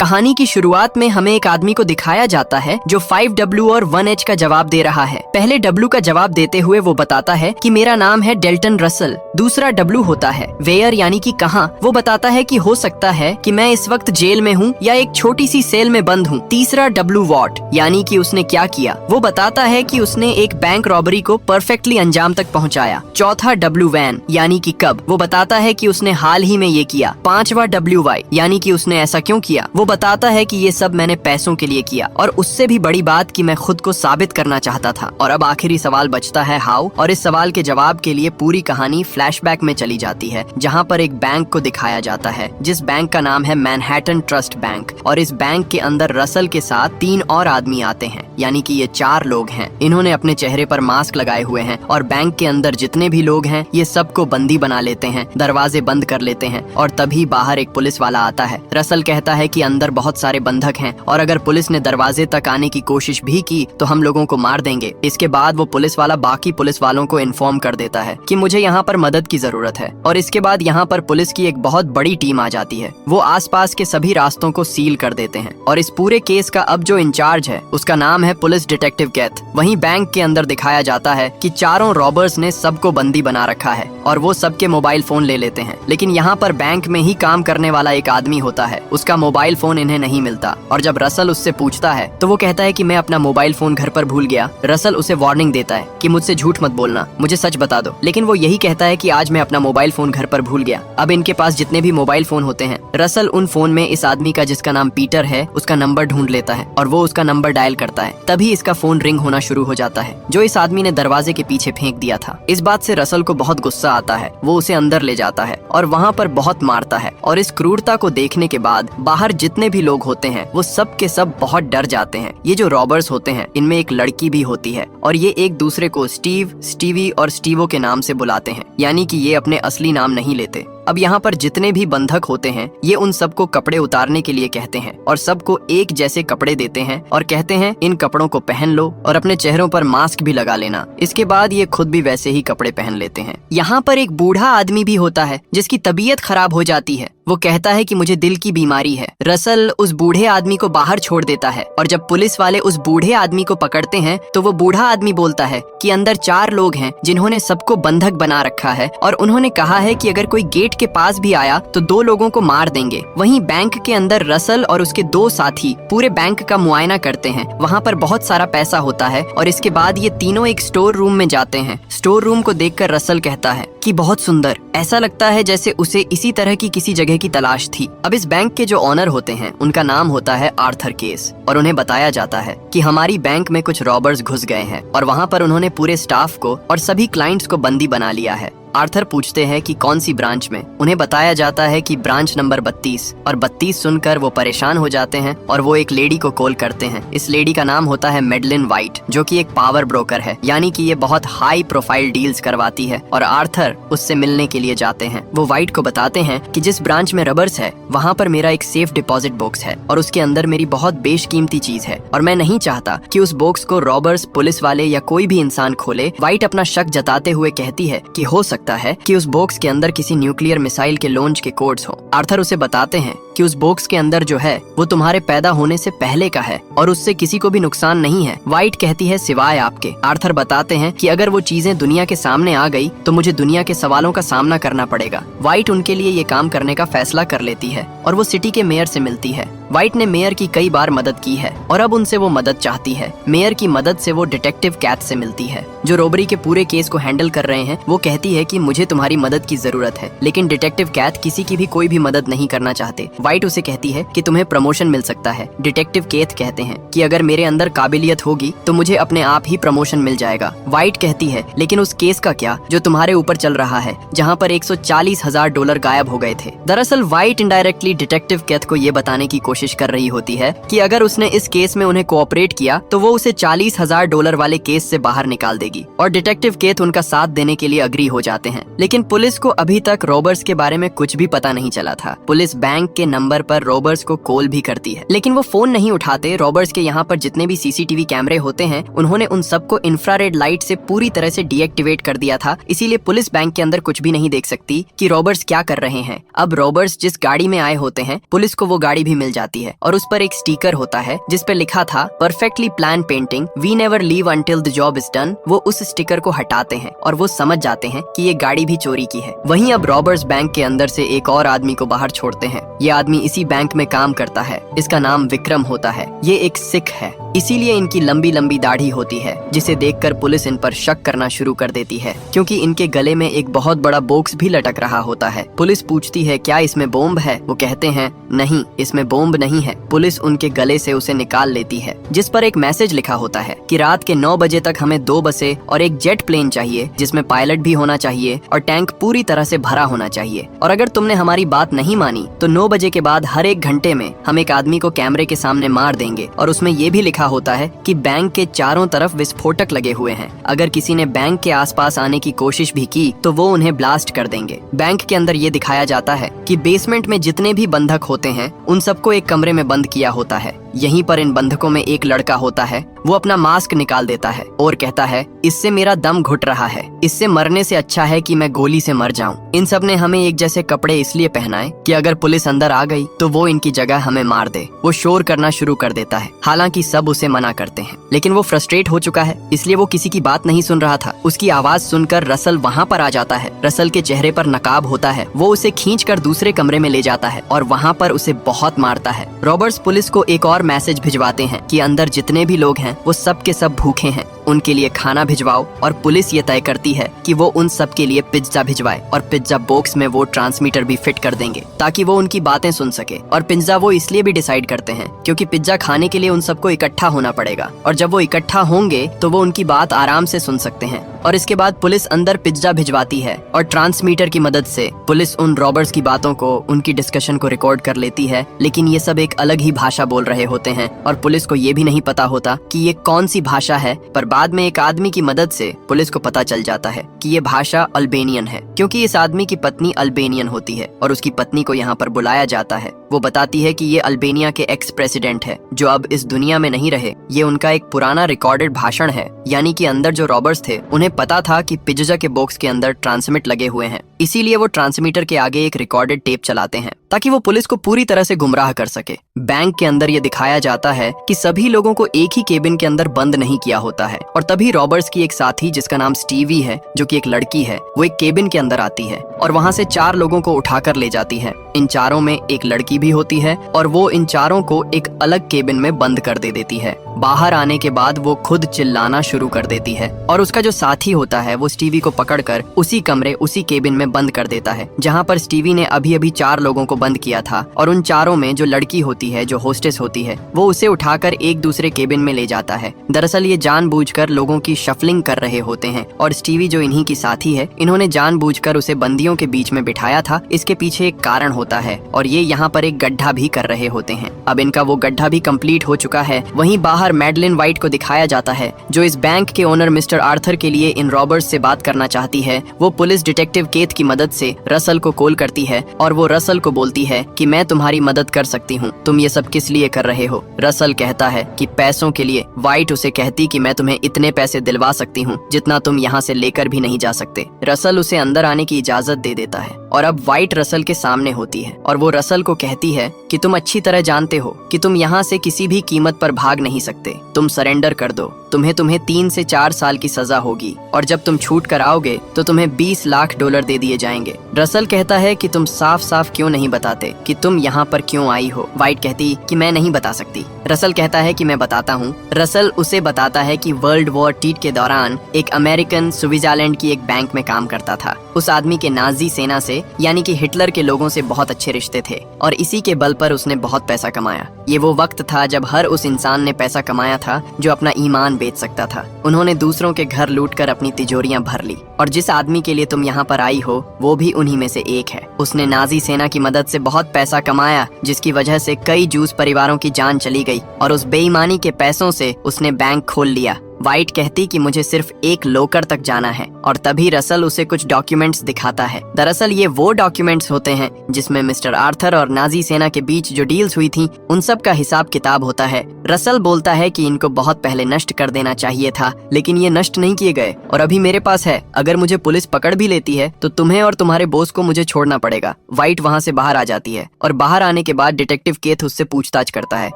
कहानी की शुरुआत में हमें एक आदमी को दिखाया जाता है जो 5W और 1H का जवाब दे रहा है। पहले W का जवाब देते हुए वो बताता है कि मेरा नाम है डेल्टन रसल। दूसरा W होता है वेयर यानी कि कहाँ। वो बताता है कि हो सकता है कि मैं इस वक्त जेल में हूँ या एक छोटी सी सेल में बंद हूँ। तीसरा W व्हाट यानी कि उसने क्या किया। वो बताता है कि उसने एक बैंक रॉबरी को परफेक्टली अंजाम तक पहुँचाया। चौथा W वैन यानी कि कब। वो बताता है कि उसने हाल ही में ये किया। पांचवा W वाई यानी कि उसने ऐसा क्यों किया। वो बताता है कि ये सब मैंने पैसों के लिए किया और उससे भी बड़ी बात कि मैं खुद को साबित करना चाहता था। और अब आखिरी सवाल बचता है हाउ, और इस सवाल के जवाब के लिए पूरी कहानी फ्लैशबैक में चली जाती है जहाँ पर एक बैंक को दिखाया जाता है जिस बैंक का नाम है मैनहट्टन ट्रस्ट बैंक। और इस बैंक के अंदर रसल के साथ 3 और आदमी आते हैं, यानी कि ये 4 लोग हैं। इन्होंने अपने चेहरे पर मास्क लगाए हुए हैं और बैंक के अंदर जितने भी लोग हैं ये सबको बंदी बना लेते हैं, दरवाजे बंद कर लेते हैं। और तभी बाहर एक पुलिस वाला आता है। रसल कहता है कि अंदर बहुत सारे बंधक हैं और अगर पुलिस ने दरवाजे तक आने की कोशिश भी की तो हम लोगों को मार देंगे। इसके बाद वो पुलिस वाला बाकी पुलिस वालों को इन्फॉर्म कर देता है कि मुझे यहाँ पर मदद की जरूरत है। और इसके बाद यहाँ पर पुलिस की एक बहुत बड़ी टीम आ जाती है। वो आसपास के सभी रास्तों को सील कर देते हैं और इस पूरे केस का अब जो इंचार्ज है उसका नाम है पुलिस डिटेक्टिव कैथ। वहीं बैंक के अंदर दिखाया जाता है कि चारों रॉबर्स ने सबको बंदी बना रखा है और वो सबके मोबाइल फोन ले लेते हैं। लेकिन यहाँ पर बैंक में ही काम करने वाला एक आदमी होता है, उसका मोबाइल फोन इन्हें नहीं मिलता। और जब रसल उससे पूछता है तो वो कहता है कि मैं अपना मोबाइल फोन घर पर भूल गया। रसल उसे वार्निंग देता है कि मुझसे झूठ मत बोलना, मुझे सच बता दो। लेकिन वो यही कहता है कि आज मैं अपना मोबाइल फोन घर पर भूल गया। अब इनके पास जितने भी मोबाइल फोन होते हैं, रसल उन फोन में इस आदमी का जिसका नाम पीटर है उसका नंबर ढूंढ लेता है और वो उसका नंबर डायल करता है। तभी इसका फोन रिंग होना शुरू हो जाता है जो इस आदमी ने दरवाजे के पीछे फेंक दिया था। इस बात से रसल को बहुत गुस्सा आता है। वो उसे अंदर ले जाता है और वहाँ पर बहुत मारता है। और इस क्रूरता को देखने के बाद बाहर जितने भी लोग होते हैं वो सब के सब बहुत डर जाते हैं। ये जो रॉबर्स होते हैं इनमें एक लड़की भी होती है और ये एक दूसरे को स्टीव, स्टीवी और स्टीवो के नाम से बुलाते हैं, यानी कि ये अपने असली नाम नहीं लेते। अब यहाँ पर जितने भी बंधक होते हैं ये उन सबको कपड़े उतारने के लिए कहते हैं और सबको एक जैसे कपड़े देते हैं और कहते हैं इन कपड़ों को पहन लो और अपने चेहरों पर मास्क भी लगा लेना। इसके बाद ये खुद भी वैसे ही कपड़े पहन लेते हैं। यहाँ पर एक बूढ़ा आदमी भी होता है जिसकी तबीयत खराब हो जाती है। वो कहता है कि मुझे दिल की बीमारी है। रसल उस बूढ़े आदमी को बाहर छोड़ देता है और जब पुलिस वाले उस बूढ़े आदमी को पकड़ते हैं तो वो बूढ़ा आदमी बोलता है कि अंदर 4 लोग हैं जिन्होंने सबको बंधक बना रखा है और उन्होंने कहा है कि अगर कोई गेट के पास भी आया तो 2 लोगों को मार देंगे। वहीं बैंक के अंदर रसल और उसके 2 साथी पूरे बैंक का मुआयना करते हैं। वहाँ पर बहुत सारा पैसा होता है और इसके बाद ये तीनों एक स्टोर रूम में जाते हैं। स्टोर रूम को देखकर रसल कहता है कि बहुत सुंदर, ऐसा लगता है जैसे उसे इसी तरह की किसी जगह की तलाश थी। अब इस बैंक के जो ऑनर होते हैं उनका नाम होता है आर्थर केस और उन्हें बताया जाता है कि हमारी बैंक में कुछ रॉबर्स घुस गए हैं और वहाँ पर उन्होंने पूरे स्टाफ को और सभी क्लाइंट्स को बंदी बना लिया है। आर्थर पूछते हैं कि कौन सी ब्रांच में। उन्हें बताया जाता है कि ब्रांच नंबर 32 और 32 सुनकर वो परेशान हो जाते हैं और वो एक लेडी को कॉल करते हैं। इस लेडी का नाम होता है मेडलिन वाइट जो कि एक पावर ब्रोकर है, यानी कि ये बहुत हाई प्रोफाइल डील्स करवाती है और आर्थर उससे मिलने के लिए जाते हैं। वो वाइट को बताते हैं कि जिस ब्रांच में रबर्स है वहाँ पर मेरा एक सेफ डिपॉजिट बॉक्स है और उसके अंदर मेरी बहुत बेशकीमती चीज है और मैं नहीं चाहता कि उस बॉक्स को रॉबर्स, पुलिस वाले या कोई भी इंसान खोले। वाइट अपना शक जताते हुए कहती है कि हो सकता है कि उस बॉक्स के अंदर किसी न्यूक्लियर मिसाइल के लॉन्च के कोड्स हो। आर्थर उसे बताते हैं कि उस बॉक्स के अंदर जो है वो तुम्हारे पैदा होने से पहले का है और उससे किसी को भी नुकसान नहीं है। वाइट कहती है सिवाय आपके। आर्थर बताते हैं कि अगर वो चीजें दुनिया के सामने आ गई तो मुझे दुनिया के सवालों का सामना करना पड़ेगा। वाइट उनके लिए ये काम करने का फैसला कर लेती है और वो सिटी के मेयर से मिलती है। वाइट ने मेयर की कई बार मदद की है और अब उनसे वो मदद चाहती है। मेयर की मदद से वो डिटेक्टिव कैथ से मिलती है जो रॉबरी के पूरे केस को हैंडल कर रहे हैं। वो कहती है कि मुझे तुम्हारी मदद की जरूरत है, लेकिन डिटेक्टिव कैथ किसी की भी कोई भी मदद नहीं करना चाहते। वाइट उसे कहती है कि तुम्हें प्रमोशन मिल सकता है। डिटेक्टिव कैथ कहते हैं कि अगर मेरे अंदर काबिलियत होगी तो मुझे अपने आप ही प्रमोशन मिल जाएगा। वाइट कहती है लेकिन उस केस का क्या जो तुम्हारे ऊपर चल रहा है जहाँ पर $140,000 गायब हो गए थे। दरअसल वाइट इनडायरेक्टली डिटेक्टिव कैथ को ये बताने की कोशिश कर रही होती है कि अगर उसने इस केस में उन्हें कोऑपरेट किया तो वो उसे $40,000 वाले केस से बाहर निकाल देगी और डिटेक्टिव केथ उनका साथ देने के लिए अग्री हो जाते हैं। लेकिन पुलिस को अभी तक रॉबर्स के बारे में कुछ भी पता नहीं चला था। पुलिस बैंक के नंबर पर रॉबर्स को कॉल भी करती है, लेकिन वो फोन नहीं उठाते। रॉबर्स के यहाँ पर जितने भी सीसीटीवी कैमरे होते हैं उन्होंने उन सबको इंफ्रारेड लाइट से पूरी तरह से डीएक्टिवेट कर दिया था, इसीलिए पुलिस बैंक के अंदर कुछ भी नहीं देख सकती कि रॉबर्स क्या कर रहे हैं। अब रॉबर्स जिस गाड़ी में आए होते हैं पुलिस को वो गाड़ी भी मिल जाती है और उस पर एक स्टिकर होता है जिस पे लिखा था perfectly plan painting, we never leave until the job is done. वो उस स्टिकर को हटाते हैं और वो समझ जाते हैं कि ये गाड़ी भी चोरी की है। वहीं अब रॉबर्स बैंक के अंदर से एक और आदमी को बाहर छोड़ते हैं। ये आदमी इसी बैंक में काम करता है, इसका नाम विक्रम होता है। ये एक सिख है, इसीलिए इनकी लंबी लंबी दाढ़ी होती है, जिसे देखकर पुलिस इन पर शक करना शुरू कर देती है क्योंकि इनके गले में एक बहुत बड़ा बॉक्स भी लटक रहा होता है। पुलिस पूछती है क्या इसमें बॉम्ब है? वो कहते हैं नहीं, इसमें बॉम्ब नहीं है। पुलिस उनके गले से उसे निकाल लेती है जिस पर एक मैसेज लिखा होता है कि रात के 9 बजे तक हमें 2 बसें और एक जेट प्लेन चाहिए जिसमें पायलट भी होना चाहिए और टैंक पूरी तरह से भरा होना चाहिए। और अगर तुमने हमारी बात नहीं मानी तो 9 बजे के बाद हर 1 घंटे में हम एक आदमी को कैमरे के सामने मार देंगे। और उसमें ये भी लिखा होता है कि बैंक के चारों तरफ विस्फोटक लगे हुए हैं, अगर किसी ने बैंक के आसपास आने की कोशिश भी की तो वो उन्हें ब्लास्ट कर देंगे। बैंक के अंदर ये दिखाया जाता है कि बेसमेंट में जितने भी बंधक होते हैं उन सबको एक कमरे में बंद किया होता है। यहीं पर इन बंधकों में एक लड़का होता है, वो अपना मास्क निकाल देता है और कहता है इससे मेरा दम घुट रहा है, इससे मरने से अच्छा है कि मैं गोली से मर जाऊं। इन सब ने हमें एक जैसे कपड़े इसलिए पहनाए कि अगर पुलिस अंदर आ गई तो वो इनकी जगह हमें मार दे। वो शोर करना शुरू कर देता है, हालांकि सब उसे मना करते हैं, लेकिन वो फ्रस्ट्रेट हो चुका है इसलिए वो किसी की बात नहीं सुन रहा था। उसकी आवाज सुनकर रसल वहाँ पर आ जाता है। रसल के चेहरे पर नकाब होता है, वो उसे खींचकर दूसरे कमरे में ले जाता है और वहाँ पर उसे बहुत मारता है। रॉबर्ट्स पुलिस को एक और मैसेज भिजवाते हैं कि अंदर जितने भी लोग हैं वो सब के सब भूखे हैं, उनके लिए खाना भिजवाओ। और पुलिस ये तय करती है कि वो उन सब के लिए पिज्जा भिजवाए और पिज्जा बॉक्स में वो ट्रांसमीटर भी फिट कर देंगे ताकि वो उनकी बातें सुन सके। और पिज्जा वो इसलिए भी डिसाइड करते हैं क्योंकि पिज्जा खाने के लिए उन सबको इकट्ठा होना पड़ेगा और जब वो इकट्ठा होंगे तो वो उनकी बात आराम से सुन सकते हैं। और इसके बाद पुलिस अंदर पिज्जा भिजवाती है और ट्रांसमीटर की मदद से पुलिस उन रॉबर्ट्स की बातों को, उनकी डिस्कशन को रिकॉर्ड कर लेती है, लेकिन ये सब एक अलग ही भाषा बोल रहे होते हैं और पुलिस को ये भी नहीं पता होता कि ये कौन सी भाषा है। पर बाद में एक आदमी की मदद से पुलिस को पता चल जाता है कि ये भाषा अल्बेनियन है क्योंकि इस आदमी की पत्नी अल्बेनियन होती है और उसकी पत्नी को यहाँ पर बुलाया जाता है। वो बताती है कि ये अल्बेनिया के एक्स प्रेसिडेंट है जो अब इस दुनिया में नहीं रहे। ये उनका एक पुराना रिकॉर्डेड भाषण है, यानी कि अंदर जो रॉबर्ट्स थे उन्हें पता था कि पिज्जा के बॉक्स के अंदर ट्रांसमिट लगे हुए हैं, इसीलिए वो ट्रांसमीटर के आगे एक रिकॉर्डेड टेप चलाते हैं ताकि वो पुलिस को पूरी तरह से गुमराह कर सके। बैंक के अंदर ये दिखाया जाता है कि सभी लोगों को एक ही केबिन के अंदर बंद नहीं किया होता है और तभी रॉबर्ट्स की एक साथी जिसका नाम स्टीवी है, जो कि एक लड़की है, वो एक केबिन के अंदर आती है और वहाँ से 4 लोगों को उठाकर ले जाती है। इन चारों में एक लड़की भी होती है और वो इन चारों को एक अलग केबिन में बंद कर देती है। बाहर आने के बाद वो खुद चिल्लाना शुरू कर देती है और उसका जो साथी होता है वो स्टीवी को पकड़कर उसी कमरे, उसी केबिन में बंद कर देता है जहाँ पर स्टीवी ने अभी अभी 4 लोगों को बंद किया था। और उन चारों में जो लड़की होती है, जो होस्टेस होती है, वो उसे उठाकर एक दूसरे केबिन में ले जाता है। दरअसल ये जानबूझकर लोगों की शफलिंग कर रहे होते हैं और स्टीवी जो इन्हीं की साथी है, इन्होंने जानबूझकर उसे बंदियों के बीच में बिठाया था। इसके पीछे एक कारण होता है और ये यहाँ पर एक गड्ढा भी कर रहे होते हैं। अब इनका वो गड्ढा भी कंप्लीट हो चुका है। वहीं बाहर मैडलिन वाइट को दिखाया जाता है जो इस बैंक के ओनर मिस्टर आर्थर के लिए इन रॉबर्ट्स से बात करना चाहती है। वो पुलिस डिटेक्टिव केथ की मदद से रसल को कॉल करती है और वो रसल को बोलती है कि मैं तुम्हारी मदद कर सकती हूँ, तुम ये सब किस लिए कर रहे हो? रसल कहता है कि पैसों के लिए। वाइट उसे कहती कि मैं तुम्हें इतने पैसे दिलवा सकती हूँ जितना तुम यहाँ से लेकर भी नहीं जा सकते। रसल उसे अंदर आने की इजाजत दे देता है और अब वाइट रसल के सामने होती है और वो रसल को कहती है कि तुम अच्छी तरह जानते हो कि तुम यहाँ से किसी भी कीमत पर भाग नहीं सकते, तुम सरेंडर कर दो, तुम्हें 3 से 4 साल की सजा होगी और जब तुम छूट कर आओगे तो तुम्हें $20 लाख दे दिए जाएंगे। रसल कहता है कि तुम साफ साफ क्यों नहीं बताते कि तुम यहाँ पर क्यों आई हो? वाइट कहती कि मैं नहीं बता सकती। रसल कहता है कि मैं बताता हूँ। रसल उसे बताता है कि वर्ल्ड वॉर II के दौरान एक अमेरिकन स्विट्जरलैंड की एक बैंक में काम करता था। उस आदमी के नाजी सेना से, यानी कि हिटलर के लोगों से बहुत अच्छे रिश्ते थे और इसी के बल पर उसने बहुत पैसा कमाया। ये वो वक्त था जब हर उस इंसान ने पैसा कमाया था जो अपना ईमान बेच सकता था। उन्होंने दूसरों के घर लूटकर अपनी तिजोरियां भर ली और जिस आदमी के लिए तुम यहाँ पर आई हो वो भी उन्हीं में से एक है। उसने नाजी सेना की मदद से बहुत पैसा कमाया जिसकी वजह से कई जूस परिवारों की जान चली गई और उस बेईमानी के पैसों से उसने बैंक खोल लिया वाइट कहती कि मुझे सिर्फ एक लोकर तक जाना है और तभी रसल उसे कुछ डॉक्यूमेंट्स दिखाता है। दरअसल ये वो डॉक्यूमेंट्स होते हैं जिसमें मिस्टर आर्थर और नाजी सेना के बीच जो डील्स हुई थी उन सब का हिसाब किताब होता है। रसल बोलता है कि इनको बहुत पहले नष्ट कर देना चाहिए था, लेकिन ये नष्ट नहीं किए गए और अभी मेरे पास है। अगर मुझे पुलिस पकड़ भी लेती है तो तुम्हें और तुम्हारे बॉस को मुझे छोड़ना पड़ेगा। वाइट वहाँ से बाहर आ जाती है और बाहर आने के बाद डिटेक्टिव केथ उससे पूछताछ करता है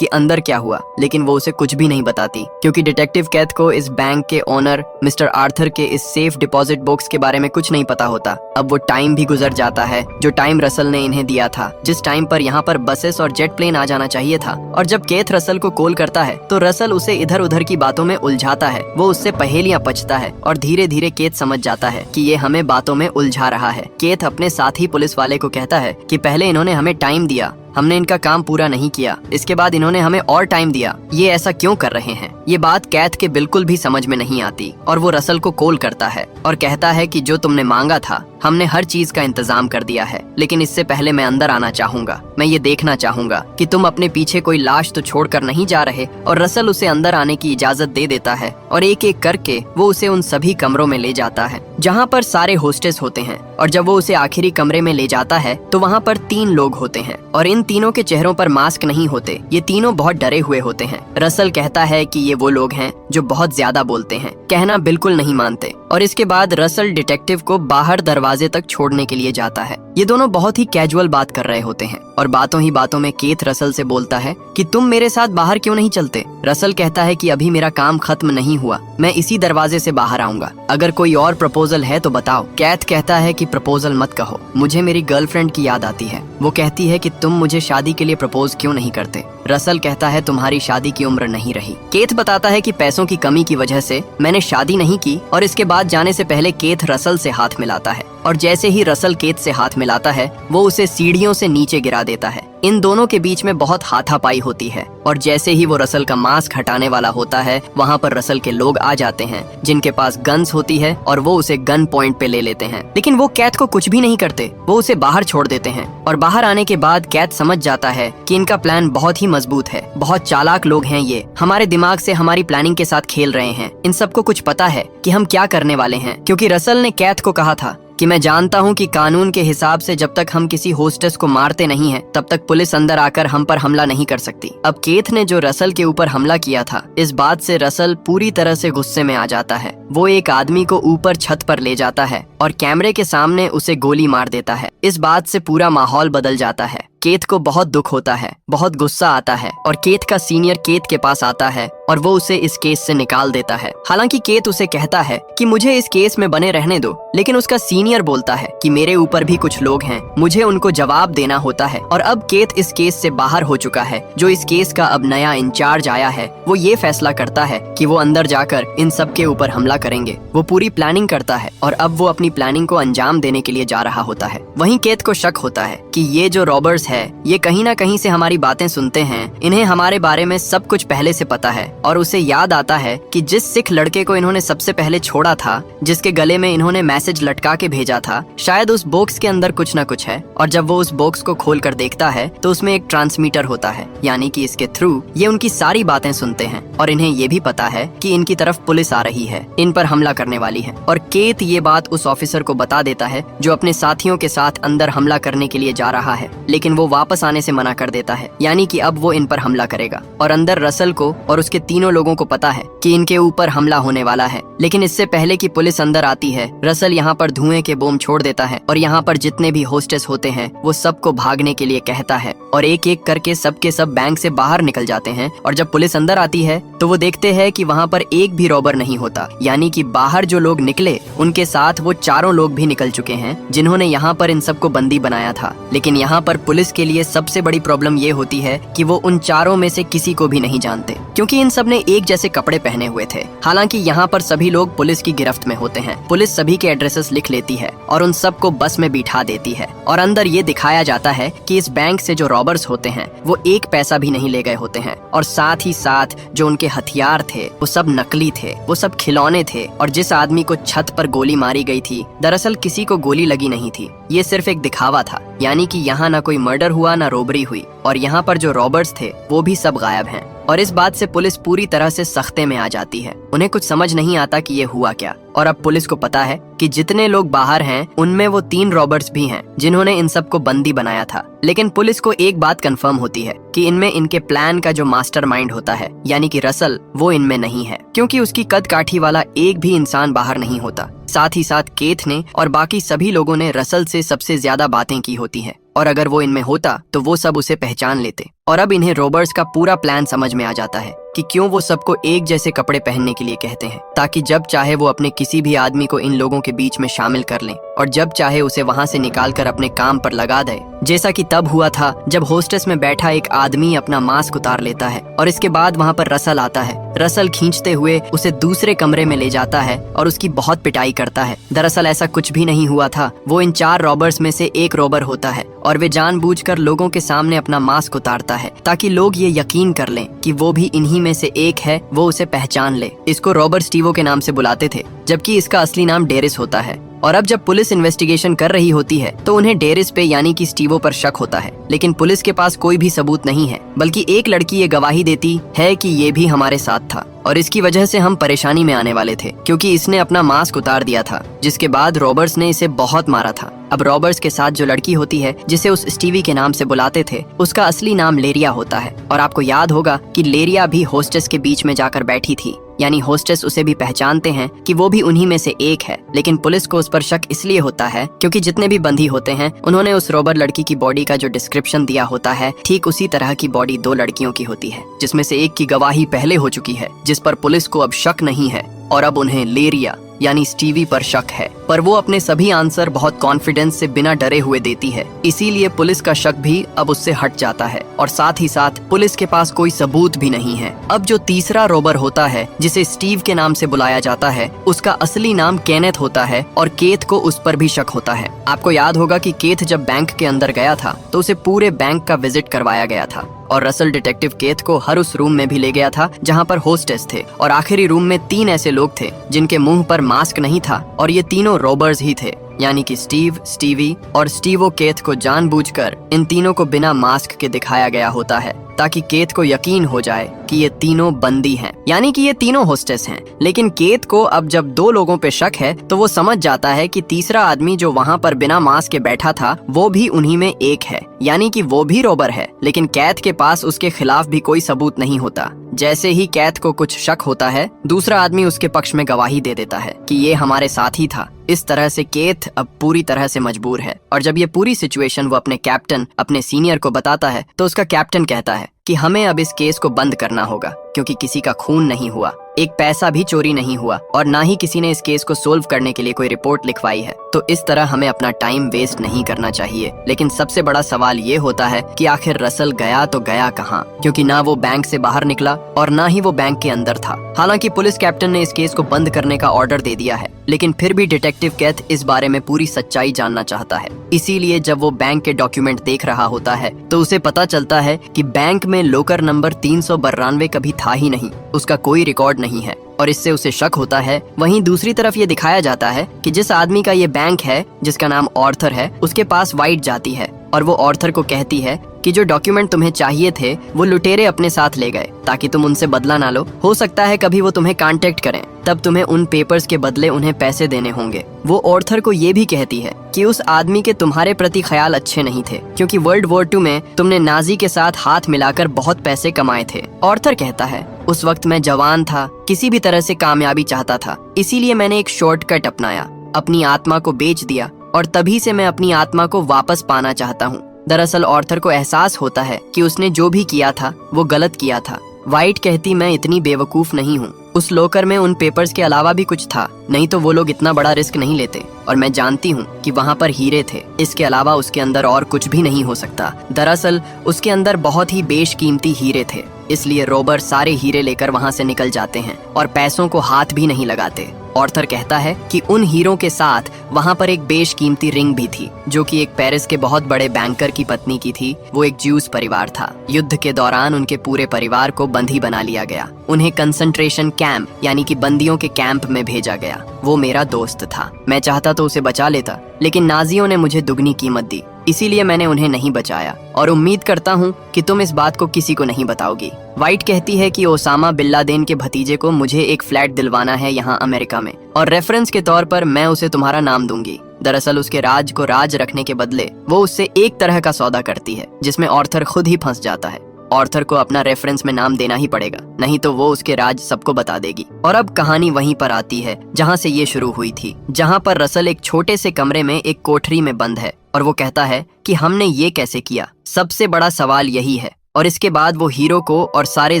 कि अंदर क्या हुआ, लेकिन वो उसे कुछ भी नहीं बताती क्योंकि डिटेक्टिव केथ को इस बैंक के ओनर मिस्टर आर्थर के इस सेफ डिपॉजिट बॉक्स के बारे में कुछ नहीं पता होता। अब वो टाइम भी गुजर जाता है जो टाइम रसल ने इन्हें दिया था, जिस टाइम पर यहाँ पर बसेस और जेट प्लेन आ जाना चाहिए था। और जब केथ रसल को कॉल करता है तो रसल उसे इधर उधर की बातों में उलझाता है। वो उससे पहेलियां पचता है और धीरे धीरे केथ समझ जाता है कि ये हमें बातों में उलझा रहा है। केथ अपने साथी पुलिस वाले को कहता है कि पहले इन्होंने हमें टाइम दिया, हमने इनका काम पूरा नहीं किया, इसके बाद इन्होंने हमें और टाइम दिया, ये ऐसा क्यों कर रहे हैं। ये बात कैथ के बिल्कुल भी समझ में नहीं आती और वो रसल को कॉल करता है और कहता है कि जो तुमने मांगा था हमने हर चीज का इंतजाम कर दिया है, लेकिन इससे पहले मैं अंदर आना चाहूंगा। मैं ये देखना चाहूंगा कि तुम अपने पीछे कोई लाश तो छोड़कर नहीं जा रहे। और रसल उसे अंदर आने की इजाजत दे देता है और एक एक करके वो उसे उन सभी कमरों में ले जाता है जहाँ पर सारे होस्टेस होते हैं। और जब वो उसे आखिरी कमरे में ले जाता है तो वहाँ पर 3 लोग होते हैं और इन तीनों के चेहरों पर मास्क नहीं होते। ये तीनों बहुत डरे हुए होते हैं। रसल कहता है कि ये वो लोग हैं जो बहुत ज्यादा बोलते हैं, कहना बिल्कुल नहीं मानते। और इसके बाद रसल डिटेक्टिव को बाहर दरवाजे तक छोड़ने के लिए जाता है। ये दोनों बहुत ही कैजुअल बात कर रहे होते हैं और बातों ही बातों में केथ रसल से बोलता है कि तुम मेरे साथ बाहर क्यों नहीं चलते। रसल कहता है कि अभी मेरा काम खत्म नहीं हुआ, मैं इसी दरवाजे से बाहर आऊंगा, अगर कोई और प्रपोजल है तो बताओ। कैथ कहता है कि प्रपोजल मत कहो, मुझे मेरी गर्लफ्रेंड की याद आती है। वो कहती है कि तुम मुझे शादी के लिए प्रपोज क्यों नहीं करते। रसल कहता है तुम्हारी शादी की उम्र नहीं रही। केथ बताता है कि पैसों की कमी की वजह से मैंने शादी नहीं की। और इसके बाद जाने से पहले केथ रसल से हाथ मिलाता है और जैसे ही रसल केथ से हाथ मिलाता है वो उसे सीढ़ियों से नीचे गिरा देता है। इन दोनों के बीच में बहुत हाथापाई होती है और जैसे ही वो रसल का मास्क हटाने वाला होता है वहाँ पर रसल के लोग आ जाते हैं जिनके पास गन्स होती है और वो उसे गन पॉइंट पे ले लेते हैं। लेकिन वो कैथ को कुछ भी नहीं करते, वो उसे बाहर छोड़ देते हैं। और बाहर आने के बाद कैथ समझ जाता है कि इनका प्लान बहुत ही मजबूत है, बहुत चालाक लोग हैं ये, हमारे दिमाग से हमारी प्लानिंग के साथ खेल रहे हैं। इन सबको कुछ पता है कि हम क्या करने वाले हैं, क्योंकि रसल ने कैथ को कहा था कि मैं जानता हूं कि कानून के हिसाब से जब तक हम किसी होस्टेस को मारते नहीं हैं तब तक पुलिस अंदर आकर हम पर हमला नहीं कर सकती। अब केथ ने जो रसल के ऊपर हमला किया था, इस बात से रसल पूरी तरह से गुस्से में आ जाता है। वो एक आदमी को ऊपर छत पर ले जाता है और कैमरे के सामने उसे गोली मार देता है। इस बात से पूरा माहौल बदल जाता है। केथ को बहुत दुख होता है, बहुत गुस्सा आता है और केथ का सीनियर केथ के पास आता है और वो उसे इस केस से निकाल देता है। हालांकि केथ उसे कहता है कि मुझे इस केस में बने रहने दो, लेकिन उसका सीनियर बोलता है कि मेरे ऊपर भी कुछ लोग हैं, मुझे उनको जवाब देना होता है। और अब केथ इस केस से बाहर हो चुका है। जो इस केस का अब नया इंचार्ज आया है वो ये फैसला करता है कि वो अंदर जाकर इन सब के ऊपर हमला करेंगे। वो पूरी प्लानिंग करता है और अब वो अपनी प्लानिंग को अंजाम देने के लिए जा रहा होता है। वहीं केथ को शक होता है कि ये जो रॉबर्स है ये कहीं ना कहीं से हमारी बातें सुनते हैं, इन्हें हमारे बारे में सब कुछ पहले से पता है। और उसे याद आता है कि जिस सिख लड़के को इन्होंने सबसे पहले छोड़ा था, जिसके गले में इन्होंने मैसेज लटका के भेजा था, शायद उस बॉक्स के अंदर कुछ ना कुछ है। और जब वो उस बॉक्स को खोल कर देखता है तो उसमें एक ट्रांसमीटर होता है, यानी कि इसके थ्रू ये उनकी सारी बातें सुनते हैं और इन्हें ये भी पता है कि इनकी तरफ पुलिस आ रही है, इन पर हमला करने वाली है। और केथ ये बात उस ऑफिसर को बता देता है जो अपने साथियों के साथ अंदर हमला करने के लिए जा रहा है, लेकिन वो वापस आने से मना कर देता है, यानी कि अब वो इन पर हमला करेगा। और अंदर रसल को और उसके तीनों लोगों को पता है कि इनके ऊपर हमला होने वाला है। लेकिन इससे पहले कि पुलिस अंदर आती है, रसल यहाँ पर धुएं के बम छोड़ देता है और यहाँ पर जितने भी होस्टेस होते हैं वो सबको भागने के लिए कहता है और एक एक करके सबके सब बैंक से बाहर निकल जाते हैं। और जब पुलिस अंदर आती है तो वो देखते हैं कि वहाँ पर एक भी रॉबर नहीं होता, यानी कि बाहर जो लोग निकले उनके साथ वो चारों लोग भी निकल चुके हैं जिन्होंने यहाँ पर इन सबको बंदी बनाया था। लेकिन यहाँ पर पुलिस के लिए सबसे बड़ी प्रॉब्लम ये होती है कि वो उन चारों में से किसी को भी नहीं जानते, क्योंकि इन सब ने एक जैसे कपड़े पहने हुए थे। हालांकि यहाँ पर सभी लोग पुलिस की गिरफ्त में होते हैं। पुलिस सभी के एड्रेसेस लिख लेती है और उन सबको बस में बिठा देती है। और अंदर ये दिखाया जाता है कि इस बैंक से जो रॉबर्स होते हैं वो एक पैसा भी नहीं ले गए होते हैं और साथ ही साथ जो उनके हथियार थे वो सब नकली थे, वो सब खिलौने थे। और जिस आदमी को छत पर गोली मारी गई थी, दरअसल किसी को गोली लगी नहीं थी, ये सिर्फ एक दिखावा था, यानी कि यहाँ ना कोई मर्डर हुआ ना रोबरी हुई। और यहाँ पर जो रॉबर्स थे वो भी सब गायब हैं। और इस बात से पुलिस पूरी तरह से सख्ते में आ जाती है। उन्हें कुछ समझ नहीं आता कि ये हुआ क्या। और अब पुलिस को पता है कि जितने लोग बाहर हैं उनमें वो 3 रॉबर्स भी हैं जिन्होंने इन सबको बंदी बनाया था। लेकिन पुलिस को एक बात कंफर्म होती है कि इनमें इनके प्लान का जो मास्टरमाइंड होता है यानी कि रसल, वो इनमें नहीं है, क्योंकि उसकी कद काठी वाला एक भी इंसान बाहर नहीं होता। साथ ही साथ केथ ने और बाकी सभी लोगों ने रसल से सबसे ज्यादा बातें की होती हैं, और अगर वो इनमें होता तो वो सब उसे पहचान लेते। और अब इन्हें रॉबर्स का पूरा प्लान समझ में आ जाता है कि क्यों वो सबको एक जैसे कपड़े पहनने के लिए कहते हैं, ताकि जब चाहे वो अपने किसी भी आदमी को इन लोगों के बीच में शामिल कर लें और जब चाहे उसे वहां से निकाल कर अपने काम पर लगा दे। जैसा कि तब हुआ था जब होस्टेस में बैठा एक आदमी अपना मास्क उतार लेता है और इसके बाद वहां पर रसल आता है। रसल खींचते हुए उसे दूसरे कमरे में ले जाता है और उसकी बहुत पिटाई करता है। दरअसल ऐसा कुछ भी नहीं हुआ था, वो इन 4 रॉबर्स में से एक रॉबर होता है और वे जानबूझकर लोगों के सामने अपना मास्क उतारता है ताकि लोग ये यकीन कर लें कि वो भी इन्हीं में से एक है, वो उसे पहचान ले। इसको रॉबर स्टीवो के नाम से बुलाते थे, जबकि इसका असली नाम डेरिस होता है। और अब जब पुलिस इन्वेस्टिगेशन कर रही होती है तो उन्हें डेरिस पे यानी कि स्टीवो पर शक होता है, लेकिन पुलिस के पास कोई भी सबूत नहीं है, बल्कि एक लड़की ये गवाही देती है कि ये भी हमारे साथ था और इसकी वजह से हम परेशानी में आने वाले थे, क्योंकि इसने अपना मास्क उतार दिया था, जिसके बाद रॉबर्स ने इसे बहुत मारा था। अब रॉबर्स के साथ जो लड़की होती है जिसे उस स्टीवी के नाम से बुलाते थे, उसका असली नाम लेरिया होता है। और आपको याद होगा कि लेरिया भी होस्टेस के बीच में जाकर बैठी थी, यानी होस्टेस उसे भी पहचानते हैं कि वो भी उन्हीं में से एक है। लेकिन पुलिस को उस पर शक इसलिए होता है क्योंकि जितने भी बंदी होते हैं उन्होंने उस रॉबर लड़की की बॉडी का जो डिस्क्रिप्शन दिया होता है, ठीक उसी तरह की बॉडी 2 लड़कियों की होती है, जिसमें से एक की गवाही पहले हो चुकी है, जिस पर पुलिस को अब शक नहीं है। और अब उन्हें लेरिया यानी स्टीवी पर शक है, पर वो अपने सभी आंसर बहुत कॉन्फिडेंस से बिना डरे हुए देती है, इसीलिए पुलिस का शक भी अब उससे हट जाता है और साथ ही साथ पुलिस के पास कोई सबूत भी नहीं है। अब जो तीसरा रॉबर होता है जिसे स्टीव के नाम से बुलाया जाता है, उसका असली नाम केनेथ होता है और केथ को उस पर भी शक होता है। आपको याद होगा कि केथ जब बैंक के अंदर गया था तो उसे पूरे बैंक का विजिट करवाया गया था और रसल डिटेक्टिव केथ को हर उस रूम में भी ले गया था जहां पर होस्टेस थे, और आखिरी रूम में 3 ऐसे लोग थे जिनके मुंह पर मास्क नहीं था और ये तीनों रॉबर्स ही थे, यानी कि स्टीव, स्टीवी और स्टीवो। केथ को जानबूझकर इन तीनों को बिना मास्क के दिखाया गया होता है ताकि केथ को यकीन हो जाए कि ये तीनों बंदी हैं, यानी कि ये तीनों होस्टेस हैं। लेकिन केथ को अब जब 2 लोगों पे शक है तो वो समझ जाता है कि तीसरा आदमी जो वहाँ पर बिना मास्क के बैठा था वो भी उन्हीं में एक है, यानी कि वो भी रॉबर है। लेकिन केथ के पास उसके खिलाफ भी कोई सबूत नहीं होता। जैसे ही केथ को कुछ शक होता है, दूसरा आदमी उसके पक्ष में गवाही दे देता है कि ये हमारे साथ ही था। इस तरह से केथ अब पूरी तरह से मजबूर है और जब ये पूरी सिचुएशन वो अपने कैप्टन, अपने सीनियर को बताता है तो उसका कैप्टन कहता है कि हमें अब इस केस को बंद करना होगा, क्योंकि किसी का खून नहीं हुआ, एक पैसा भी चोरी नहीं हुआ और ना ही किसी ने इस केस को सोल्व करने के लिए कोई रिपोर्ट लिखवाई है। तो इस तरह हमें अपना टाइम वेस्ट नहीं करना चाहिए। लेकिन सबसे बड़ा सवाल ये होता है कि आखिर रसल गया तो गया कहाँ, क्योंकि ना वो बैंक से बाहर निकला और ना ही वो बैंक के अंदर था। हालांकि पुलिस कैप्टन ने इस केस को बंद करने का ऑर्डर दे दिया है, लेकिन फिर भी डिटेक्टिव केथ इस बारे में पूरी सच्चाई जानना चाहता है। इसीलिए जब वो बैंक के डॉक्यूमेंट देख रहा होता है तो उसे पता चलता है कि बैंक में लोकर नंबर 392 कभी था ही नहीं, उसका कोई रिकॉर्ड नहीं है और इससे उसे शक होता है। वहीं दूसरी तरफ ये दिखाया जाता है कि जिस आदमी का ये बैंक है, जिसका नाम ऑर्थर है, उसके पास वाइट जाती है और वो ऑर्थर को कहती है कि जो डॉक्यूमेंट तुम्हें चाहिए थे वो लुटेरे अपने साथ ले गए ताकि तुम उनसे बदला ना लो। हो सकता है कभी वो तुम्हें कांटेक्ट करें, तब तुम्हें उन पेपर्स के बदले उन्हें पैसे देने होंगे। वो ऑर्थर को ये भी कहती है कि उस आदमी के तुम्हारे प्रति ख्याल अच्छे नहीं थे, क्योंकि वर्ल्ड वॉर 2 में तुमने नाजी के साथ हाथ मिलाकर बहुत पैसे कमाए थे। ऑर्थर कहता है, उस वक्त मैं जवान था, किसी भी तरह से कामयाबी चाहता था, इसीलिए मैंने एक शॉर्टकट अपनाया, अपनी आत्मा को बेच दिया और तभी से मैं अपनी आत्मा को वापस पाना चाहता हूँ। दरअसल ऑर्थर को एहसास होता है कि उसने जो भी किया था वो गलत किया था। वाइट कहती, मैं इतनी बेवकूफ नहीं हूँ, उस लोकर में उन पेपर्स के अलावा भी कुछ था, नहीं तो वो लोग इतना बड़ा रिस्क नहीं लेते और मैं जानती हूँ कि वहाँ पर हीरे थे, इसके अलावा उसके अंदर और कुछ भी नहीं हो सकता। दरअसल उसके अंदर बहुत ही बेशकीमती हीरे थे, इसलिए रॉबर सारे हीरे लेकर वहाँ से निकल जाते हैं और पैसों को हाथ भी नहीं लगाते। ऑर्थर कहता है कि उन हीरों के साथ वहाँ पर एक बेशकीमती रिंग भी थी, जो कि एक पेरिस के बहुत बड़े बैंकर की पत्नी की थी। वो एक ज्यूस परिवार था। युद्ध के दौरान उनके पूरे परिवार को बंदी बना लिया गया, उन्हें कंसंट्रेशन कैंप यानी कि बंदियों के कैंप में भेजा गया। वो मेरा दोस्त था, मैं चाहता तो उसे बचा लेता, लेकिन नाजियों ने मुझे दुगनी कीमत दी, इसीलिए मैंने उन्हें नहीं बचाया और उम्मीद करता हूँ कि तुम इस बात को किसी को नहीं बताओगी। वाइट कहती है कि ओसामा बिन लादेन के भतीजे को मुझे एक फ्लैट दिलवाना है यहाँ अमेरिका में, और रेफरेंस के तौर पर मैं उसे तुम्हारा नाम दूंगी। दरअसल उसके राज को राज रखने के बदले वो उससे एक तरह का सौदा करती है जिसमें ऑर्थर खुद ही फंस जाता है। ऑर्थर को अपना रेफरेंस में नाम देना ही पड़ेगा, नहीं तो वो उसके राज सबको बता देगी। और अब कहानी वहीं पर आती है जहाँ से ये शुरू हुई थी, जहाँ पर रसल एक छोटे से कमरे में एक कोठरी में बंद है और वो कहता है कि हमने ये कैसे किया, सबसे बड़ा सवाल यही है। और इसके बाद वो हीरो को और सारे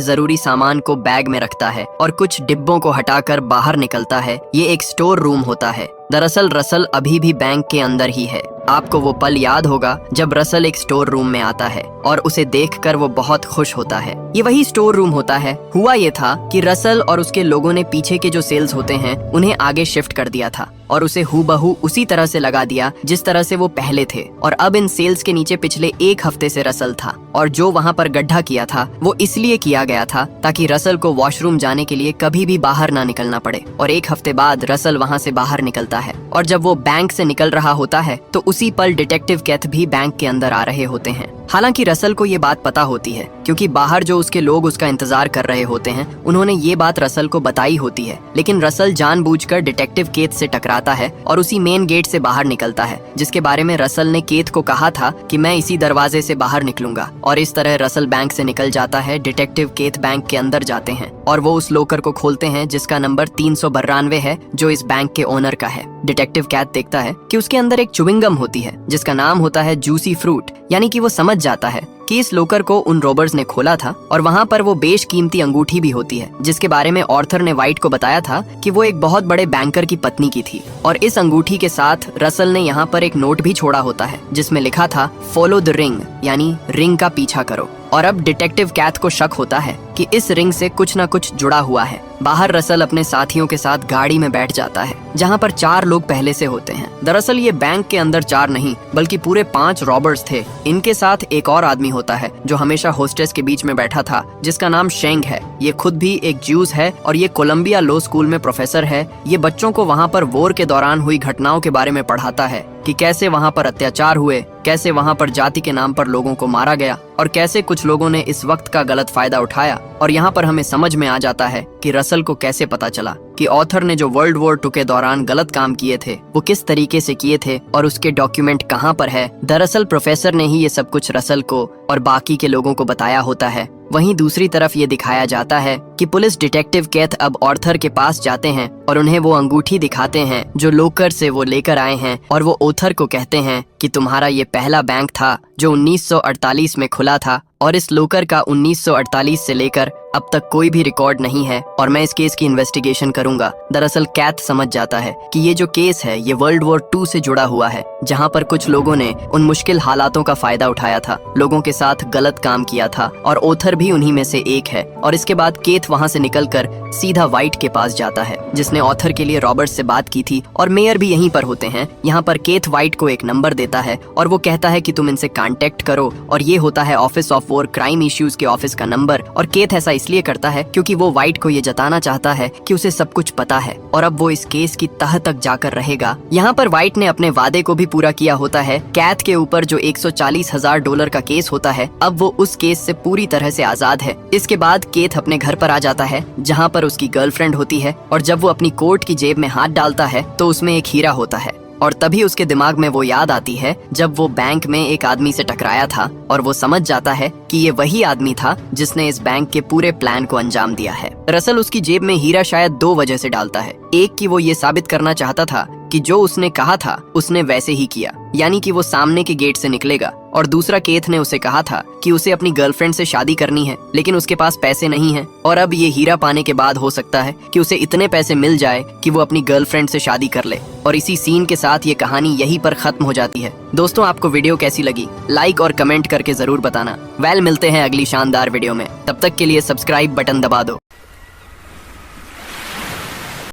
जरूरी सामान को बैग में रखता है और कुछ डिब्बों को हटाकर बाहर निकलता है। ये एक स्टोर रूम होता है। दरअसल रसल अभी भी बैंक के अंदर ही है। आपको वो पल याद होगा जब रसल एक स्टोर रूम में आता है और उसे देखकर वो बहुत खुश होता है। ये वही स्टोर रूम होता है। हुआ ये था कि रसल और उसके लोगों ने पीछे के जो सेल्स होते हैं उन्हें आगे शिफ्ट कर दिया था और उसे हूबहू उसी तरह से लगा दिया जिस तरह से वो पहले थे। और अब इन सेल्स के नीचे पिछले एक हफ्ते से रसल था, और जो वहाँ पर गड्ढा किया था वो इसलिए किया गया था ताकि रसल को वॉशरूम जाने के लिए कभी भी बाहर ना निकलना पड़े। और एक हफ्ते बाद रसल वहाँ से बाहर निकलता है और जब वो बैंक से निकल रहा होता है तो उसी पल डिटेक्टिव कैथ भी बैंक के अंदर आ रहे होते हैं। हालांकि रसल को ये बात पता होती है क्योंकि बाहर जो उसके लोग उसका इंतजार कर रहे होते हैं उन्होंने ये बात रसल को बताई होती है। लेकिन रसल जानबूझकर डिटेक्टिव केथ से टकराता है और उसी मेन गेट से बाहर निकलता है जिसके बारे में रसल ने केथ को कहा था कि मैं इसी दरवाजे से बाहर निकलूंगा। और इस तरह रसल बैंक से निकल जाता है। डिटेक्टिव केथ बैंक के अंदर जाते हैं और वो उस लोकर को खोलते हैं जिसका नंबर 392 है जो इस बैंक के ओनर का है। डिटेक्टिव कैथ देखता है कि उसके अंदर एक च्युइंगम होती है जिसका नाम होता है जूसी फ्रूट, यानी कि वो समझ जाता है कि इस लोकर को उन रॉबर्स ने खोला था और वहाँ पर वो बेशकीमती अंगूठी भी होती है जिसके बारे में ऑर्थर ने वाइट को बताया था कि वो एक बहुत बड़े बैंकर की पत्नी की थी। और इस अंगूठी के साथ रसल ने यहाँ पर एक नोट भी छोड़ा होता है जिसमें लिखा था फॉलो द रिंग, यानी रिंग का पीछा करो। और अब डिटेक्टिव कैथ को शक होता है कि इस रिंग से कुछ न कुछ जुड़ा हुआ है। बाहर रसल अपने साथियों के साथ गाड़ी में बैठ जाता है जहाँ पर 4 लोग पहले से होते हैं। दरअसल ये बैंक के अंदर 4 नहीं बल्कि पूरे 5 रॉबर्स थे। इनके साथ एक और आदमी होता है जो हमेशा होस्टेस के बीच में बैठा था जिसका नाम शेंग है। ये खुद भी एक ज्यूज है और ये कोलंबिया लॉ स्कूल में प्रोफेसर है। ये बच्चों को वहाँ पर वॉर के दौरान हुई घटनाओं के बारे में पढ़ाता है कि कैसे वहाँ पर अत्याचार हुए, कैसे वहाँ पर जाति के नाम पर लोगों को मारा गया और कैसे कुछ लोगों ने इस वक्त का गलत फायदा उठाया। और यहाँ पर हमें समझ में आ जाता है कि रसल को कैसे पता चला कि ऑथर ने जो वर्ल्ड वॉर 2 के दौरान गलत काम किए थे वो किस तरीके से किए थे और उसके डॉक्यूमेंट कहाँ पर है। दरअसल प्रोफेसर ने ही ये सब कुछ रसल को और बाकी के लोगों को बताया होता है। वहीं दूसरी तरफ ये दिखाया जाता है कि पुलिस डिटेक्टिव कैथ अब ऑर्थर के पास जाते हैं और उन्हें वो अंगूठी दिखाते हैं जो लोकर से वो लेकर आए हैं और वो ऑर्थर को कहते हैं कि तुम्हारा ये पहला बैंक था जो 1948 में खुला था और इस लोकर का 1948 से लेकर अब तक कोई भी रिकॉर्ड नहीं है और मैं इस केस की इन्वेस्टिगेशन करूंगा। दरअसल कैथ समझ जाता है कि ये जो केस है ये वर्ल्ड वॉर 2 से जुड़ा हुआ है जहां पर कुछ लोगों ने उन मुश्किल हालातों का फायदा उठाया था, लोगों के साथ गलत काम किया था और ऑथर भी उन्हीं में से एक है। और इसके बाद केथ वहां से निकलकर सीधा वाइट के पास जाता है जिसने ऑथर के लिए रॉबर्ट से बात की थी और मेयर भी यहीं पर होते हैं। यहाँ पर केथ वाइट को एक नंबर देता है और वो कहता है कि तुम इनसे कांटेक्ट करो और ये होता है office of war crime issues के ऑफिस का नंबर। और केथ ऐसा इसलिए करता है क्योंकि वो वाइट को ये जताना चाहता है कि उसे सब कुछ पता है और अब वो इस केस की तह तक जाकर रहेगा। यहाँ पर वाइट ने अपने वादे को भी पूरा किया होता है। कैथ के ऊपर जो $140,000 का केस होता है अब वो उस केस से पूरी तरह से आजाद है। इसके बाद केथ अपने घर पर आ जाता है जहाँ पर उसकी गर्लफ्रेंड होती है और जब वो अपनी कोट की जेब में हाथ डालता है तो उसमें एक हीरा होता है और तभी उसके दिमाग में वो याद आती है जब वो बैंक में एक आदमी से टकराया था और वो समझ जाता है कि ये वही आदमी था जिसने इस बैंक के पूरे प्लान को अंजाम दिया है। रसल उसकी जेब में हीरा शायद 2 वजह से डालता है। एक कि वो ये साबित करना चाहता था कि जो उसने कहा था उसने वैसे ही किया, यानी कि वो सामने के गेट से निकलेगा। और दूसरा केथ ने उसे कहा था कि उसे अपनी गर्लफ्रेंड से शादी करनी है लेकिन उसके पास पैसे नहीं हैं और अब ये हीरा पाने के बाद हो सकता है कि उसे इतने पैसे मिल जाए कि वो अपनी गर्लफ्रेंड से शादी कर ले। और इसी सीन के साथ ये कहानी यहीं पर खत्म हो जाती है। दोस्तों आपको वीडियो कैसी लगी लाइक और कमेंट करके जरूर बताना। मिलते हैं अगली शानदार वीडियो में, तब तक के लिए सब्सक्राइब बटन दबा दो।